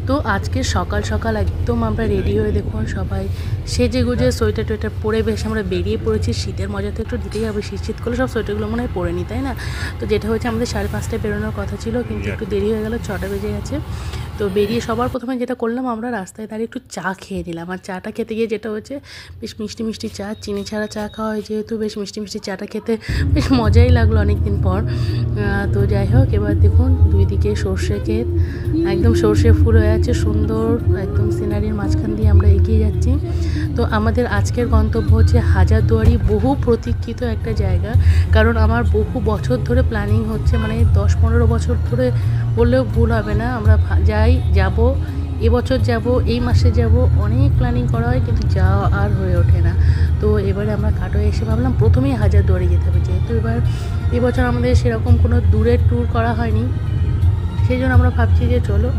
তো আজকে সকাল সকাল একদম আমরা রেডি হয়ে দেখুন সবাই সেজে গুজে সোয়েটার টোয়েটার পরে বেশ আমরা বেরিয়ে পড়েছি। শীতের মজা তো একটু দিতেই হবে, শীত করলে সব সোয়েটারগুলো মনে হয় পরে নি, তাই না? তো যেটা হচ্ছে আমাদের 5:30টায় বেরোনোর কথা ছিল, কিন্তু একটু দেরি হয়ে গেল, 6টা বেজে গেছে। তো বেরিয়ে সবার প্রথমে যেটা করলাম, আমরা রাস্তায় দাঁড়িয়ে একটু চা খেয়ে নিলাম। আর চাটা খেতে গিয়ে যেটা হচ্ছে, বেশ মিষ্টি মিষ্টি চা, চিনি ছাড়া চা খাওয়া হয় যেহেতু, বেশ মিষ্টি মিষ্টি চাটা খেতে বেশ মজাই লাগলো অনেক দিন পর। তো যাই হোক, এবার দেখুন দুই দিকে সর্ষে ক্ষেত, একদম সর্ষে ফুল হয়ে আছে সুন্দর, একদম সিনারির মাঝখান দিয়ে আমরা এগিয়ে যাচ্ছি। তো আমাদের আজকের গন্তব্য হচ্ছে হাজারদুয়ারি, বহু প্রতীক্ষিত একটা জায়গা। কারণ আমার বহু বছর ধরে প্ল্যানিং হচ্ছে, মানে 10-15 বছর ধরে বললেও ভুল হবে না। আমরা যাব, এবছর যাব, এই মাসে যাব, অনেক প্ল্যানিং করা হয় কিন্তু যাওয়া আর হয়ে ওঠে না। তো এবারে আমরা কাটোয় এসে ভাবলাম প্রথমেই হাজারদুয়ারি যেতে হবে, যেহেতু এবছর আমাদের সেরকম কোনো দূরের ট্যুর করা হয়নি, সেই জন্য আমরা ভাবছি যে চলো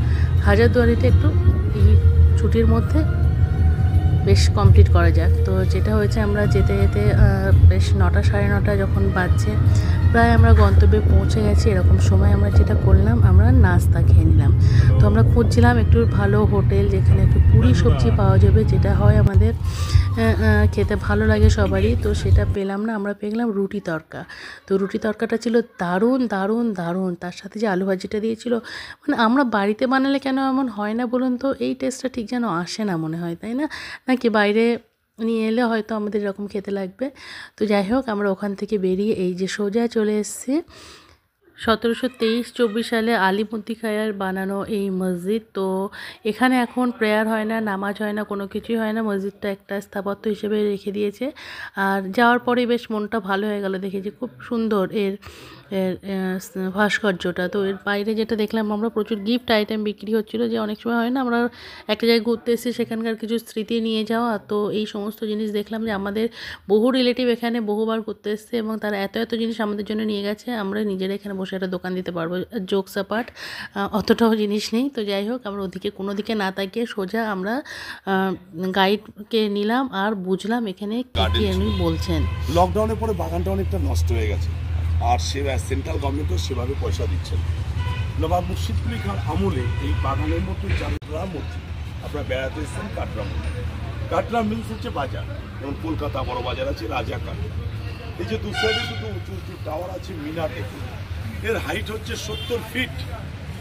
হাজারদুয়ারিতে একটু এই ছুটির মধ্যে বেশ কমপ্লিট করা যাক। তো যেটা হয়েছে, আমরা যেতে যেতে বেশ 9টা 9:30 যখন বাজছে, প্রায় আমরা গন্তব্যে পৌঁছে গেছি। এরকম সময় আমরা যেটা করলাম, আমরা নাস্তা খেয়ে নিলাম। তো আমরা খুঁজছিলাম একটু ভালো হোটেল, যেখানে একটু পুরি সবজি পাওয়া যাবে, যেটা হয় আমাদের খেতে ভালো লাগে সবারই। তো সেটা পেলাম না, আমরা পেয়ে গেলাম রুটি তড়কা। তো রুটি তড়কাটা ছিল দারুণ দারুণ দারুণ, তার সাথে যে আলু ভাজিটা দিয়েছিল, মানে আমরা বাড়িতে বানালে কেন এমন হয় না বলুন তো, এই টেস্টটা ঠিক যেন আসে না মনে হয়, তাই না? নাকি বাইরে নিয়ে এলে হয়তো আমাদের এরকম খেতে লাগবে। তো যাই হোক, আমরা ওখান থেকে বেরিয়ে এই যে সোজা চলে এসেছি 1723-24 সালে আলিমুদ্দি খায়ার বানানো এই মসজিদ। তো এখানে এখন প্রেয়ার হয় না, নামাজ হয় না, কোনো কিছুই হয় না, মসজিদটা একটা স্থাপত্য হিসেবে রেখে দিয়েছে। আর যাওয়ার পরে বেশ মনটা ভালো হয়ে গেল, দেখেছি খুব সুন্দর এর ভাস্কর্যটা। তো এর বাইরে যেটা দেখলাম আমরা, প্রচুর গিফট আইটেম বিক্রি হচ্ছিলো, যে অনেক সময় হয় না আমরা একটা জায়গায় ঘুরতে এসেছি, সেখানকার কিছু স্মৃতি নিয়ে যাওয়া। তো এই সমস্ত জিনিস দেখলাম, যে আমাদের বহু রিলেটিভ এখানে বহুবার ঘুরতে এসছে এবং তারা এত এত জিনিস আমাদের জন্য নিয়ে গেছে, আমরা নিজেরা এখানে বসে একটা দোকান দিতে পারবো। জোকস অ্যাপার্ট, অতটাও জিনিস নেই। তো যাই হোক, আমরা ওদিকে কোনো দিকে না তাকিয়ে সোজা আমরা গাইডকে নিলাম আর বুঝলাম এখানে কি উনি বলছেন। লকডাউনের পরে বাগানটা অনেকটা নষ্ট হয়ে গেছে, আর সেন্ট্রাল গভর্নমেন্টও সেভাবে পয়সা দিচ্ছেন। নবাব মুর্শিদকুলি খান আমলে এই বাগানের মধ্যে চারুরা মসজিদ, আপনারা বেড়াতে এসেছেন কাটরা মিল। কাটরা মিলস হচ্ছে বাজার, যেমন কলকাতা বড় বাজার আছে, রাজাকার। এই যে দু সাইডে দুটো উঁচু উঁচু টাওয়ার আছে, মিনার দেখুন, এর হাইট হচ্ছে 70 ফিট।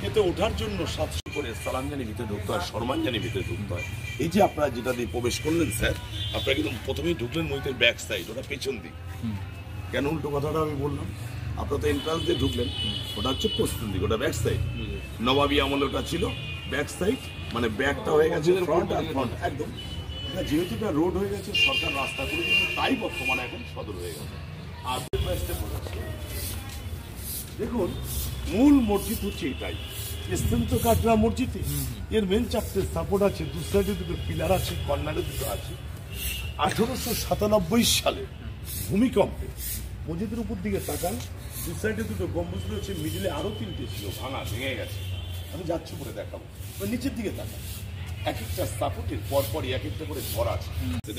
এতে ওঠার জন্য 700 করে সালামজানি ভিতরে ঢুকতে হয়, সম্মানজানি ভিতরে ঢুকতে হয়। এই যে আপনারা যেটা দিয়ে প্রবেশ করলেন স্যার, আপনারা কিন্তু প্রথমেই ঢুকলেন মসজিদের ব্যাক সাইড, ওটা পেছন দিক। কেন উল্টো কথাটা আমি বললাম? আপনারা তো এন্ট্রান্স দিয়ে ঢুকলেন, ওটা হচ্ছে পশ্চিম দিক, ওটা ব্যাক সাইড। নবাবী আমলে ওটা ছিল ব্যাক সাইড, মানে ব্যাকটা হয়ে গেছে ফ্রন্ট, আর ফ্রন্ট একদম। যেহেতু এটা রোড হয়ে গেছে, সরকার রাস্তা করে দিয়েছে, তাই বর্তমানে এখন সদর হয়ে গেছে। আর দেখুন, মূল মসজিদ হচ্ছে এটাই, এসছেন তো কাটরা মসজিদে। এর মেন 4টে সাপোর্ট আছে, দু সাইডে 2টো পিলার আছে, কর্নারে 2টো আছে। 1897 সালে ভূমিকম্পে মসজিদের উপর দিকে তাকান, দু সাইডে 2টো গম্বুজ রয়েছে, মিডিলে আরো 3টে ছিল, ভেঙে গেছে। আমি যাচ্ছি করে দেখাবো, নিচের দিকে তাকান, এক একটা সাপোর্টের পরপরই এক একটা করে ঘর আছে।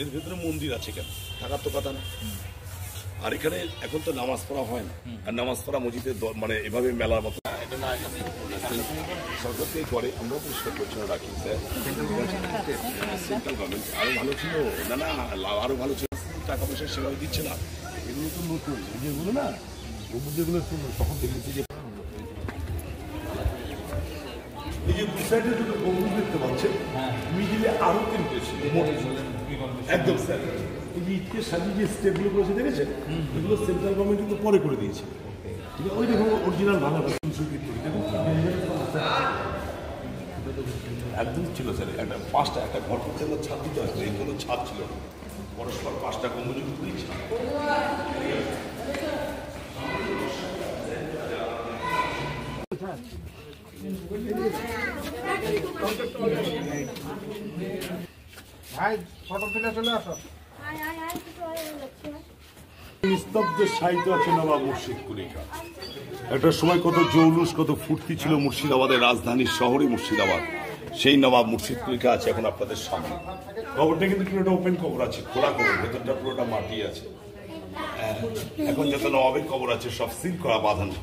এর ভেতরে মন্দির আছে, কেন থাকার তো কথা না। আর এখানে এখন তো নামাজ পড়া হয় না, আর নামাজ পড়া মসজিদের মানে এভাবে মেলার মতো সরকার থেকে করে, আমরাও পরিষ্কার পরিচ্ছন্ন রাখি স্যার। সেন্ট্রাল গভর্নমেন্ট আরো ভালো ছিল, না না আরো ভালো ছিল, টাকা পয়সা সেভাবে দিচ্ছে না। এগুলো তো নতুন, যেগুলো না যেগুলো শুনলো তখন দেখেছি যে এই যে দু সাইডে 2টো গম্বুজ দেখতে পাচ্ছেন, মিডিলে আরো 3টে ছিল একদম স্যার। এই যে ইটকে সাজিয়ে যে স্টেপগুলো করেছে দেখেছেন, এগুলো সেন্ট্রাল গভর্নমেন্ট কিন্তু পরে করে দিয়েছে। ঠিক আছে, ওই দেখুন অরিজিনাল ভাঙা একদম ছিল স্যার। একটা 5টা একটা ঘর করতে ছাদ দিতে আসবে, এই কোনো ছাদ ছিল না, পরস্পর 5টা গম্বুজ দিয়েছে। নিস্তব্ধ সাহিত্য আছে নবাব মুর্শিদকুলি খান। একটা সময় কত জৌলুস, কত ফুর্তি ছিল মুর্শিদাবাদের রাজধানীর শহরে মুর্শিদাবাদ। সেই নবাব মুর্শিদকুলি খান আছে এখন আপনাদের সামনে। কবরটা কিন্তু পুরোটা ওপেন কবর আছে, খোলা কবর, ভেতরটা পুরোটা মাটি আছে। এখন যত নবাবের কবর আছে সব সিল করা, বাঁধানো।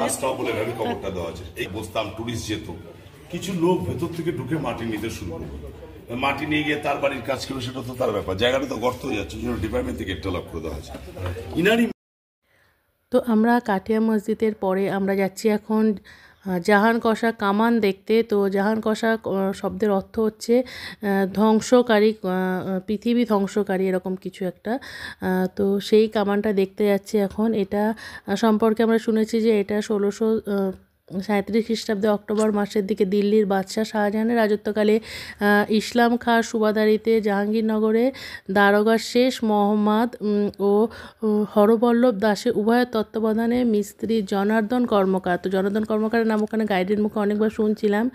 রাস্তাও বলে ভাবে কবরটা দেওয়া আছে। এই বসতাম টুরিস্ট যেত, কিছু লোক ভেতর থেকে ঢুকে মাটি নিতে শুরু করলো, মাটি নিয়ে গিয়ে তার বাড়ির কাজ করবে, সেটা তো তার ব্যাপার। জায়গাটা তো গর্ত হয়ে যাচ্ছে, জন্য ডিপার্টমেন্ট থেকে একটা লক করে দেওয়া হয়েছে। ইনারই তো আমরা কাটিয়া মসজিদের পরে আমরা যাচ্ছি এখন জাহান কষা কামান দেখতে। তো জাহান কষা শব্দের অর্থ হচ্ছে ধ্বংসকারী, পৃথিবী ধ্বংসকারী, এরকম কিছু একটা। তো সেই কামানটা দেখতে যাচ্ছি এখন। এটা সম্পর্কে আমরা শুনেছি যে এটা 1637 খ্রিস্টাব্দে অক্টোবর মাসের দিকে দিল্লির বাদশাহ শাহজাহানের রাজত্বকালে ইসলাম খাঁ সুবাদারিতে জাহাঙ্গীরনগরে দারোগার শেষ মোহাম্মদ ও হরবল্লভ দাসের উভয়ের তত্ত্বাবধানে মিস্ত্রি জনার্দন কর্মকার। তো জনার্দন কর্মকারের নাম ওখানে গাইডের মুখে অনেকবার শুনছিলাম।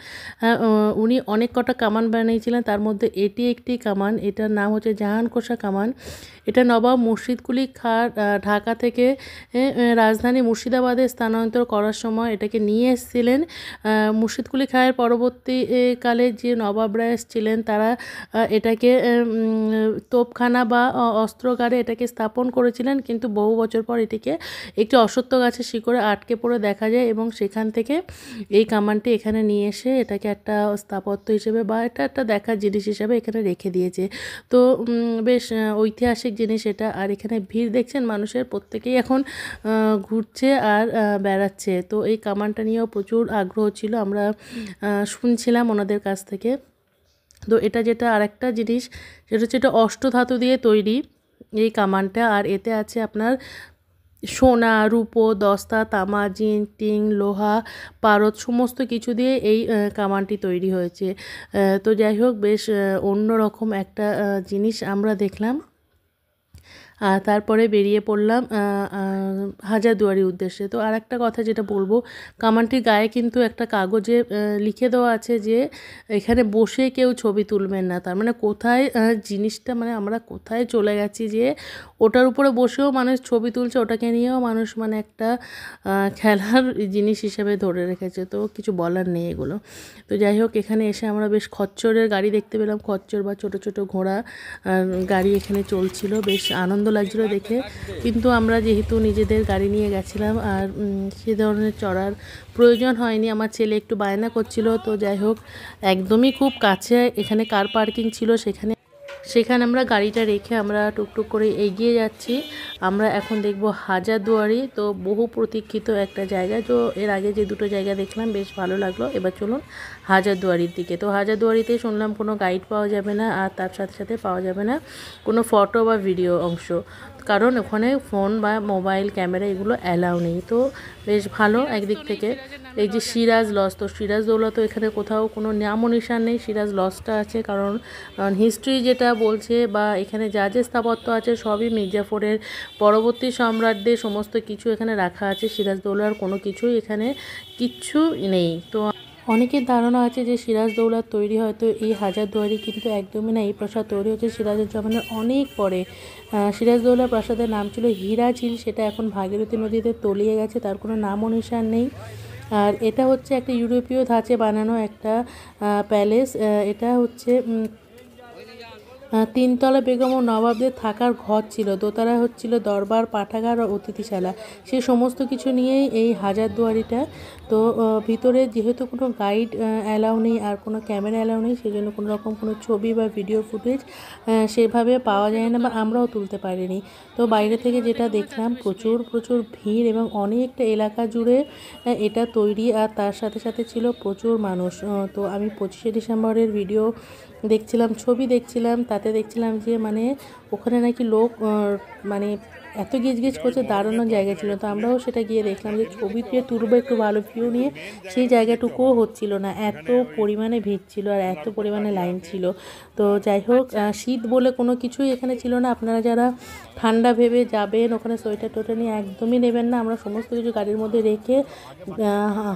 উনি অনেক কটা কামান বানিয়েছিলেন, তার মধ্যে এটি একটি কামান। এটার নাম হচ্ছে জাহান কষা কামান। এটা নবাব মুর্শিদ কুলি খাঁ ঢাকা থেকে রাজধানী মুর্শিদাবাদে স্থানান্তর করার সময় এটাকে নিয়ে এসেছিলেন। মুর্শিদ কুলি খাঁয়ের পরবর্তীকালে যে নবাবরা এসেছিলেন তারা এটাকে তোপখানা বা অস্ত্রাগারে এটাকে স্থাপন করেছিলেন, কিন্তু বহু বছর পর এটিকে একটি অশ্বত্থ গাছের শিকড়ে আটকে পড়ে দেখা যায় এবং সেখান থেকে এই কামানটি এখানে নিয়ে এসে এটাকে একটা স্থাপত্য হিসেবে বা এটা একটা দেখার জিনিস হিসেবে এখানে রেখে দিয়েছে। তো বেশ ঐতিহাসিক জিনিস এটা। আর এখানে ভিড় দেখছেন মানুষের, প্রত্যেকেই এখন ঘুরছে আর বেড়াচ্ছে। তো এই কামানটা নিয়েও প্রচুর আগ্রহ ছিল, আমরা শুনছিলাম ওনাদের কাছ থেকে। তো এটা যেটা আরেকটা জিনিস, সেটা হচ্ছে এটা অষ্টধাতু দিয়ে তৈরি এই কামানটা। আর এতে আছে আপনার সোনা, রূপো, দস্তা, তামা, জিঙ্ক, টিং, লোহা, পারদ সমস্ত কিছু দিয়ে এই কামানটি তৈরি হয়েছে। তো যাই হোক, বেশ অন্যরকম একটা জিনিস আমরা দেখলাম। তারপরে বেরিয়ে পড়লাম হাজারদুয়ারির উদ্দেশ্যে। তো আর একটা কথা যেটা বলবো, কামানটির গায়ে কিন্তু একটা কাগজে লিখে দেওয়া আছে যে এখানে বসে কেউ ছবি তুলবেন না। তার মানে কোথায় জিনিসটা, মানে আমরা কোথায় চলে গেছি যে ওটার উপরে বসেও মানুষ ছবি তুলছে, ওটাকে নিয়েও মানুষ মানে একটা খেলার জিনিস হিসেবে ধরে রেখেছে। তো কিছু বলার নেই এগুলো। তো যাই হোক, এখানে এসে আমরা বেশ খচ্চরের গাড়ি দেখতে পেলাম, খচ্চর বা ছোট ছোট ঘোড়া গাড়ি এখানে চলছিল, বেশ আনন্দ লাগছিলো দেখে। কিন্তু আমরা যেহেতু নিজেদের গাড়ি নিয়ে গেছিলাম আর সে ধরনের চড়ার প্রয়োজন হয়নি। আমার ছেলে একটু বায়না করছিল। তো যাই হোক, একদমই খুব কাছে এখানে কার পার্কিং ছিল, সেখানে আমরা গাড়িটা রেখে আমরা টুকটুক করে এগিয়ে যাচ্ছি। আমরা এখন দেখব হাজারদুয়ারি। তো বহু প্রতীক্ষিত একটা জায়গা। তো এর আগে যে দুটো জায়গা দেখলাম বেশ ভালো লাগলো। এবার চলুন হাজারদুয়ারির দিকে। তো হাজারদুয়ারিতে শুনলাম কোনো গাইড পাওয়া যাবে না, আর তার সাথে সাথে পাওয়া যাবে না কোনো ফটো বা ভিডিও অংশ, কারণ ওখানে ফোন বা মোবাইল ক্যামেরা এগুলো অ্যালাউ নেই। তো বেশ ভালো একদিক থেকে। এই যে সিরাজ লজ, তো সিরাজ দৌলা তো এখানে কোথাও কোনো নামও নিশান নেই, সিরাজ লজটা আছে। কারণ হিস্ট্রি যেটা বলছে বা এখানে যা যে স্থাপত্য আছে সবই মির্জাফরের পরবর্তী সম্রাটদের সমস্ত কিছু এখানে রাখা আছে। সিরাজ দৌলার কোনো কিছুই এখানে কিচ্ছু নেই। তো অনেকের ধারণা আছে যে সিরাজদৌলার তৈরি হয়তো এই হাজারদুয়ারি, কিন্তু একদমই না। এই প্রাসাদ তৈরি হচ্ছে সিরাজউজ্জামানের অনেক পরে। সিরাজদৌলা প্রাসাদের নাম ছিল হীরাঝিল, সেটা এখন ভাগীরথী নদীতে তলিয়ে গেছে, তার কোনো নামও নিশান নেই। আর এটা হচ্ছে একটা ইউরোপীয় ধাঁচে বানানো একটা প্যালেস। এটা হচ্ছে তিনতলা বেগম ও নবাবদের থাকার ঘর ছিল, দোতলা হচ্ছিল দরবার, পাঠাগার ও অতিথিশালা। সেই সমস্ত কিছু নিয়েই এই হাজারদুয়ারিটা। তো ভিতরে যেহেতু কোনো গাইড অ্যালাউ নেই আর কোনো ক্যামেরা অ্যালাউ নেই, সেই জন্য কোনো রকম কোনো ছবি বা ভিডিও ফুটেজ সেভাবে পাওয়া যায় না বা আমরাও তুলতে পারিনি। তো বাইরে থেকে যেটা দেখলাম, প্রচুর প্রচুর ভিড় এবং অনেকটা এলাকা জুড়ে এটা তৈরি, আর তার সাথে সাথে ছিল প্রচুর মানুষ। তো আমি 25শে ডিসেম্বরের ভিডিও দেখছিলাম, ছবি দেখছিলাম, তাতে দেখছিলাম যে মানে ওখানে নাকি লোক মানে এত গিজগিজ করছে, দাঁড়ানোর জায়গা ছিল। তো আমরাও সেটা গিয়ে দেখলাম যে ছবি যে তুলবো একটু ভালো ভিউ নিয়ে, সেই জায়গাটুকুও হচ্ছিল না, এত পরিমাণে ভিড় ছিল আর এত পরিমাণে লাইন ছিল। তো যাই হোক, শীত বলে কোনো কিছুই এখানে ছিল না। আপনারা যারা ঠান্ডা ভেবে যাবেন ওখানে সোয়েটার টোয়েটার নিয়ে একদমই নেবেন না। আমরা সমস্ত কিছু গাড়ির মধ্যে রেখে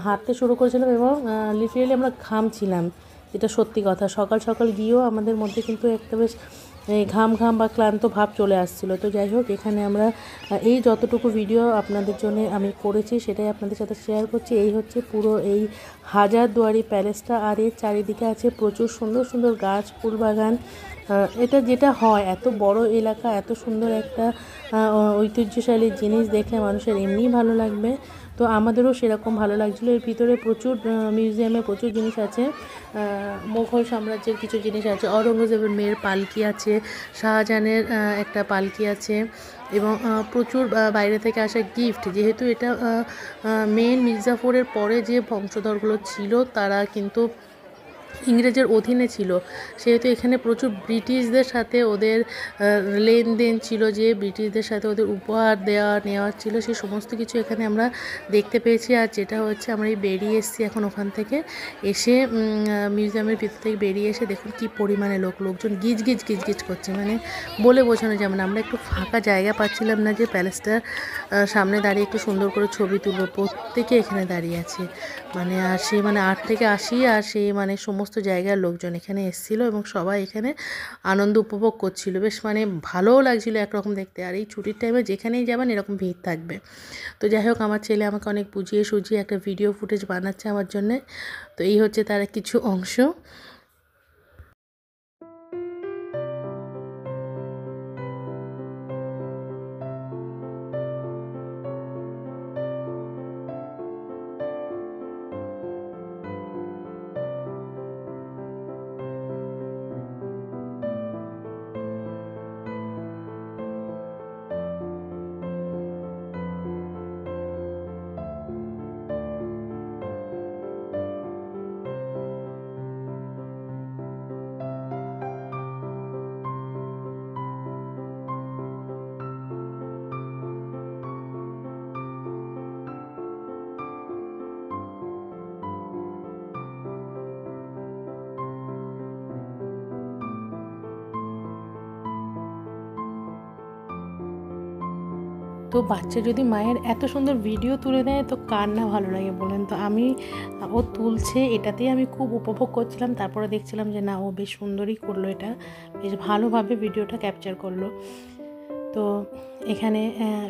হাঁটতে শুরু করেছিলাম এবং লিটারেলি আমরা ঘামছিলাম, যেটা সত্যি কথা। সকাল সকাল গিয়েও আমাদের মধ্যে কিন্তু একটা বেশ ঘাম বা ক্লান্ত ভাব চলে আসছিল। তো যাই হোক, এখানে আমরা এই যতটুকু ভিডিও আপনাদের জন্য আমি করেছি সেটাই আপনাদের সাথে শেয়ার করছি। এই হচ্ছে পুরো এই হাজারদুয়ারি প্যালেসটা, আর এর চারিদিকে আছে প্রচুর সুন্দর সুন্দর গাছ, ফুল বাগান। এটা যেটা হয়, এত বড় এলাকা, এত সুন্দর একটা ঐতিহ্যশালী জিনিস দেখলে মানুষের এমনিই ভালো লাগবে। তো আমাদেরও সেরকম ভালো লাগছিলো। এর ভিতরে প্রচুর মিউজিয়ামে প্রচুর জিনিস আছে, মুঘল সাম্রাজ্যের কিছু জিনিস আছে, অরঙ্গজেবের মেয়ের পালকি আছে, শাহজাহানের একটা পালকি আছে এবং প্রচুর বাইরে থেকে আসা গিফট। যেহেতু এটা মেন মির্জাফরের পরে যে বংশধরগুলো ছিল তারা কিন্তু ইংরেজের অধীনে ছিল, সেহেতু এখানে প্রচুর ব্রিটিশদের সাথে ওদের লেনদেন ছিল, যে ব্রিটিশদের সাথে ওদের উপহার দেওয়া নেওয়া ছিল, সেই সমস্ত কিছু এখানে আমরা দেখতে পেয়েছি। আর যেটা হচ্ছে আমরা এই বেরিয়ে এসেছি এখন ওখান থেকে, এসে মিউজিয়ামের ভিতর থেকে বেরিয়ে এসে দেখুন কী পরিমাণে লোকজন গিজ গিজ করছে, মানে বলে বোঝানো যাবে না। আমরা একটু ফাঁকা জায়গা পাচ্ছিলাম না যে প্যালেসটার সামনে দাঁড়িয়ে একটু সুন্দর করে ছবি তুলব, প্রত্যেকে এখানে দাঁড়িয়ে আছে, মানে আর সেই মানে 8 থেকে 80 আর সেই মানে সমস্ত জায়গার লোকজন এখানে এসেছিলো এবং সবাই এখানে আনন্দ উপভোগ করছিল। বেশ মানে ভালোও লাগছিলো একরকম দেখতে। আর এই ছুটির টাইমে যেখানেই যাবেন এরকম ভিড় থাকবে। তো যাই হোক, আমার ছেলে আমাকে অনেক বুঝিয়ে সুঝিয়ে একটা ভিডিও ফুটেজ বানাচ্ছে আমার জন্যে। তো এই হচ্ছে তার কিছু অংশ। তো বাচ্চা যদি মায়ের এত সুন্দর ভিডিও তুলে দেয় তো কার না ভালো লাগে বলেন। তো আমি ও তুলছে এটাতেই আমি খুব উপভোগ করছিলাম। তারপরে দেখছিলাম যে না, ও বেশ সুন্দরই করলো, এটা বেশ ভালোভাবে ভিডিওটা ক্যাপচার করলো। তো এখানে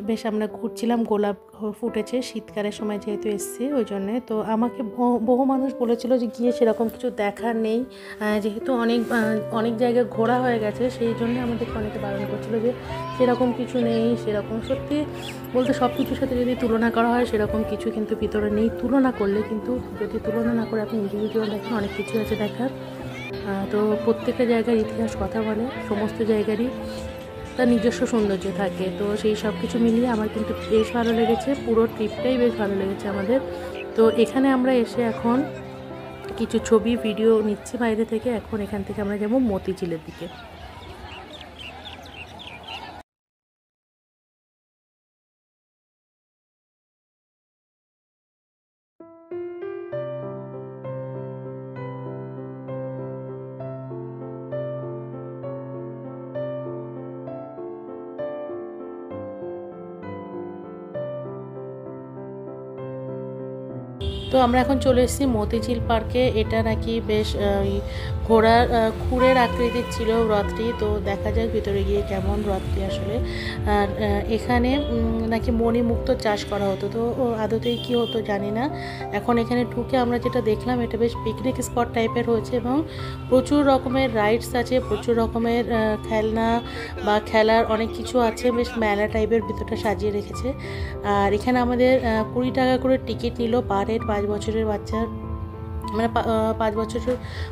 বেশ আমরা ঘুরছিলাম, গোলাপ ফুটেছে শীতকালের সময় যেহেতু এসছি ওই জন্যে। তো আমাকে বহু মানুষ বলেছিল যে গিয়ে সেরকম কিছু দেখার নেই, যেহেতু অনেক জায়গায় ঘোরা হয়ে গেছে, সেই জন্য আমাদেরকে অনেকে বারণ করছিল যে সেরকম কিছু নেই। সেরকম সত্যি বলতে সব কিছুর সাথে যদি তুলনা করা হয় সেরকম কিছু কিন্তু ভিতরে নেই। তুলনা করলে কিন্তু, যদি তুলনা না করে আপনি ইন্ডিভিজুয়াল দেখেন, অনেক কিছু আছে দেখার। তো প্রত্যেকটা জায়গার ইতিহাস কথা বলে, সমস্ত জায়গারই তার নিজস্ব সৌন্দর্য থাকে। তো সেই সব কিছু মিলিয়ে আমার কিন্তু বেশ ভালো লেগেছে, পুরো ট্রিপটাই বেশ ভালো লেগেছে আমাদের। তো এখানে আমরা এসে এখন কিছু ছবি ভিডিও নিচ্ছি বাইরে থেকে। এখন এখান থেকে আমরা যাবো মতিঝিলের দিকে। তো আমরা এখন চলে এসেছি মতিঝিল পার্কে। এটা নাকি বেশ ঘোড়ার খুরের আকৃতির ছিল হ্রদটি। তো দেখা যাক ভিতরে গিয়ে কেমন হ্রদটি আসলে। আর এখানে নাকি মণিমুক্ত চাষ করা হতো। তো আদতেই কী হতো জানি না। এখন এখানে ঢুকে আমরা যেটা দেখলাম, এটা বেশ পিকনিক স্পট টাইপের হয়েছে এবং প্রচুর রকমের রাইডস আছে, প্রচুর রকমের খেলনা বা খেলার অনেক কিছু আছে, বেশ মেলা টাইপের ভিতরটা সাজিয়ে রেখেছে। আর এখানে আমাদের 20 টাকা করে টিকিট নিল পার হেড। 5 বছরের বাচ্চার, মানে 5 বছর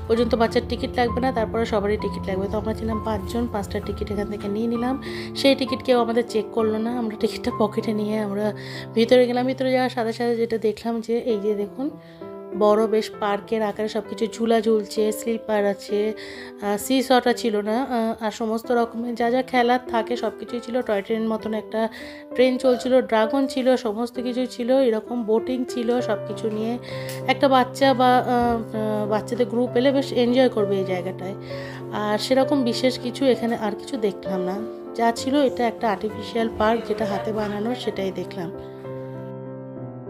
পর্যন্ত বাচ্চার টিকিট লাগবে না, তারপরে সবারই টিকিট লাগবে। তো আমরা ছিলাম 5 জন, 5টা টিকিট এখান থেকে নিয়ে নিলাম। সেই টিকিট কেউ আমাদের চেক করলো না, আমরা টিকিটটা পকেটে নিয়ে আমরা ভিতরে গেলাম। ভিতরে যাওয়ার সাথে সাথে যেটা দেখলাম যে এই যে দেখুন বড় বেশ পার্কের আকারে সব কিছু ঝুলা ঝুলছে, স্লিপার আছে, সি শটা ছিল না, আর সমস্ত রকমের যা যা খেলার থাকে সব কিছুই ছিল। টয় ট্রেন মতন একটা ট্রেন চলছিল, ড্রাগন ছিল, সমস্ত কিছু ছিল, এরকম বোটিং ছিল। সব কিছু নিয়ে একটা বাচ্চা বা বাচ্চাদের গ্রুপ এলে বেশ এনজয় করবে এই জায়গাটায়। আর সেরকম বিশেষ কিছু এখানে আর কিছু দেখলাম না, যা ছিল এটা একটা আর্টিফিশিয়াল পার্ক, যেটা হাতে বানানো, সেটাই দেখলাম।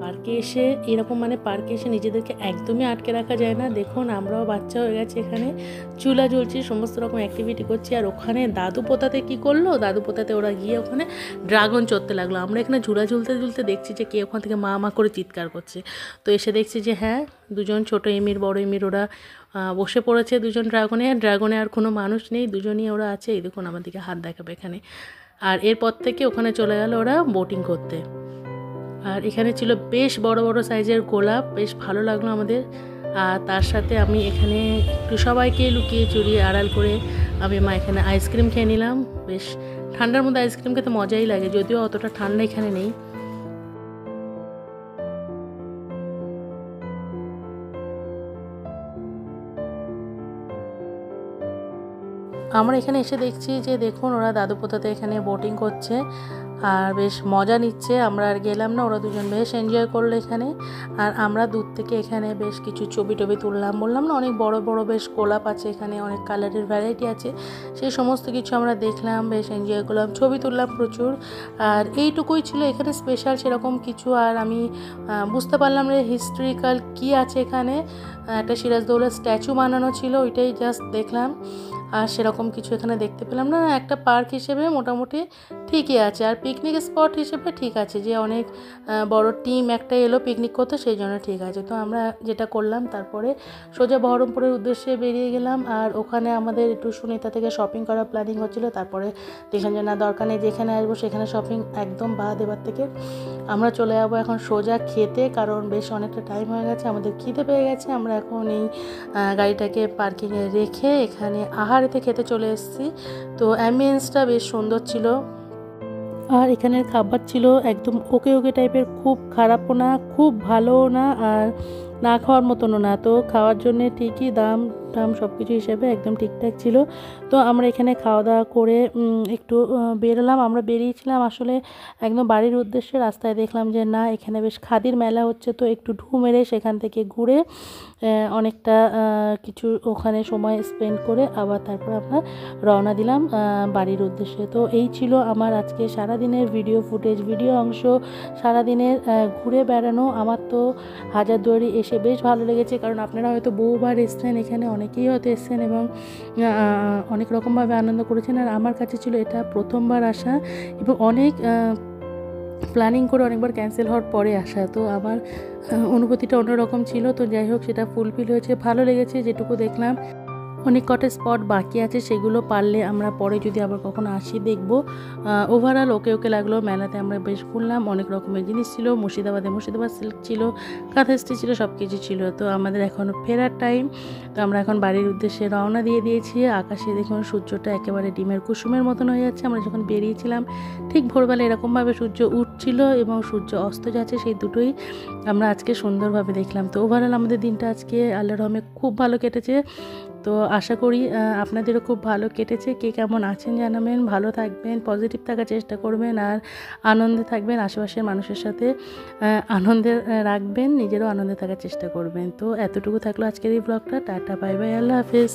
পার্কে এসে এরকম মানে পার্কে এসে নিজেদেরকে একদমই আটকে রাখা যায় না। দেখুন আমরাও বাচ্চা হয়ে গেছে, এখানে চুলা জ্বলছি, সমস্ত রকম অ্যাক্টিভিটি করছি। আর ওখানে দাদু পোতাতে কী করলো, দাদু পোতাতে ওরা গিয়ে ওখানে ড্রাগন চড়তে লাগলো। আমরা এখানে ঝুলা ঝুলতে দেখছি যে কে ওখান থেকে মা করে চিৎকার করছে। তো এসে দেখছি যে হ্যাঁ, দুজন ছোটো এমির বড় এমির ওরা বসে পড়েছে দুজন ড্রাগনে আর কোনো মানুষ নেই, দুজনই ওরা আছে। এই দেখুন আমার দিকে হাত দেখাবে এখানে। আর এরপর থেকে ওখানে চলে গেল ওরা বোটিং করতে। আর এখানে ছিল বেশ বড় বড় সাইজের গোলাপ, বেশ ভালো লাগলো আমাদের। আর তার সাথে আমি এখানে একটু সবাইকে লুকিয়ে চুরিয়ে আড়াল করে আমি এখানে আইসক্রিম খেয়ে নিলাম। বেশ ঠান্ডার মধ্যে আইসক্রিম খেতে মজাই লাগে, যদিও অতটা ঠান্ডা এখানে নেই। আমরা এখানে এসে দেখছি যে দেখুন ওরা দাদু পোতাতে এখানে বোটিং করছে আর বেশ মজা নিচ্ছে। আমরা আর গেলাম না, ওরা দুজন বেশ এনজয় করলো এখানে। আর আমরা দূর থেকে এখানে বেশ কিছু ছবি টবি তুললাম। বললাম না অনেক বড় বড় বেশ গোলাপ আছে এখানে, অনেক কালারের ভ্যারাইটি আছে, সেই সমস্ত কিছু আমরা দেখলাম, বেশ এনজয় করলাম, ছবি তুললাম প্রচুর। আর এইটুকুই ছিল এখানে স্পেশাল সেরকম কিছু। আর আমি বুঝতে পারলাম যে হিস্ট্রিক্যাল কী আছে এখানে। একটা সিরাজদৌল্লার স্ট্যাচু বানানো ছিল, ওইটাই জাস্ট দেখলাম। আর সেরকম কিছু এখানে দেখতে পেলাম না। একটা পার্ক হিসেবে মোটামুটি ঠিকই আছে, আর পিকনিক স্পট হিসেবে ঠিক আছে, যে অনেক বড় টিম একটা এলো পিকনিক করতে, সেই জন্য ঠিক আছে। তো আমরা যেটা করলাম তারপরে সোজা বহরমপুরের উদ্দেশ্যে বেরিয়ে গেলাম। আর ওখানে আমাদের একটু সুনিতা থেকে শপিং করার প্ল্যানিং হচ্ছিলো। তারপরে দেখলাম যে না, দরকার নেই, যেখানে আসবো সেখানে শপিং একদম বাদ। এবার থেকে আমরা চলে যাবো এখন সোজা খেতে, কারণ বেশ অনেকটা টাইম হয়ে গেছে, আমাদের খিদে পেয়ে গেছে। আমরা এখন এই গাড়িটাকে পার্কিংয়ে রেখে এখানে আহারেতে খেতে চলে এসেছি। তো অ্যাম্বিয়েন্সটা বেশ সুন্দর ছিল, আর এখানের খাবার ছিল একদম ওকে ওকে টাইপের, খুব খারাপও না খুব ভালোও না, আর না খাওয়ার মতনও না। তো খাওয়ার জন্যে ঠিকই দাম সব কিছু হিসেবে একদম ঠিকঠাক ছিল। তো আমরা এখানে খাওয়া দাওয়া করে একটু বেরোলাম। আমরা বেরিয়েছিলাম আসলে একদম বাড়ির উদ্দেশ্যে। রাস্তায় দেখলাম যে না, এখানে বেশ খাদির মেলা হচ্ছে, তো একটু ঢু মেরে সেখান থেকে ঘুরে অনেকটা কিছু ওখানে সময় স্পেন্ড করে আবার তারপর আমরা রওনা দিলাম বাড়ির উদ্দেশ্যে। তো এই ছিল আমার আজকে সারাদিনের ভিডিও ফুটেজ, ভিডিও অংশ, সারাদিনের ঘুরে বেড়ানো। আমার তো হাজারদুয়ারি এসে বেশ ভালো লেগেছে, কারণ আপনারা হয়তো বহুবার এসছেন এখানে, অনেকেই হয়তো এসছেন এবং অনেক রকমভাবে আনন্দ করেছেন। আর আমার কাছে ছিল এটা প্রথমবার আসা, এবং অনেক প্ল্যানিং করে অনেকবার ক্যান্সেল হওয়ার পরে আসা। তো আমার অনুভূতিটা অন্যরকম ছিল। তো যাই হোক, সেটা ফুলফিল হয়েছে, ভালো লেগেছে যেটুকু দেখলাম। অনেক কটা স্পট বাকি আছে, সেগুলো পারলে আমরা পরে যদি আবার কখনো আসি দেখব। ওভারঅল ওকে ওকে লাগলো। মেলাতে আমরা বেশ ঘুরলাম, অনেক রকমের জিনিস ছিল। মুর্শিদাবাদ সিল্ক ছিল, কাঁথাস্টি ছিল, সব কিছু ছিল। তো আমাদের এখন ফেরার টাইম। তো আমরা এখন বাড়ির উদ্দেশ্যে রওনা দিয়ে দিয়েছি। আকাশে দেখুন সূর্যটা একেবারে ডিমের কুসুমের মতন হয়ে যাচ্ছে। আমরা যখন বেরিয়েছিলাম ঠিক ভোরবেলা এরকমভাবে সূর্য উঠছিল এবং সূর্য অস্ত যাচ্ছে, সেই দুটোই আমরা আজকে সুন্দরভাবে দেখলাম। তো ওভারঅল আমাদের দিনটা আজকে আল্লাহর রহমে খুব ভালো কেটেছে। তো আশা করি আপনাদেরও খুব ভালো কেটেছে। কে কেমন আছেন জানাবেন, ভালো থাকবেন, পজিটিভ থাকার চেষ্টা করবেন, আর আনন্দে থাকবেন, আশেপাশের মানুষের সাথে আনন্দে রাখবেন, নিজেরও আনন্দে থাকার চেষ্টা করবেন। তো এতটুকু থাকলো আজকের এই ব্লগটা। টাটা, বাই বাই, আল্লাহ হাফেজ।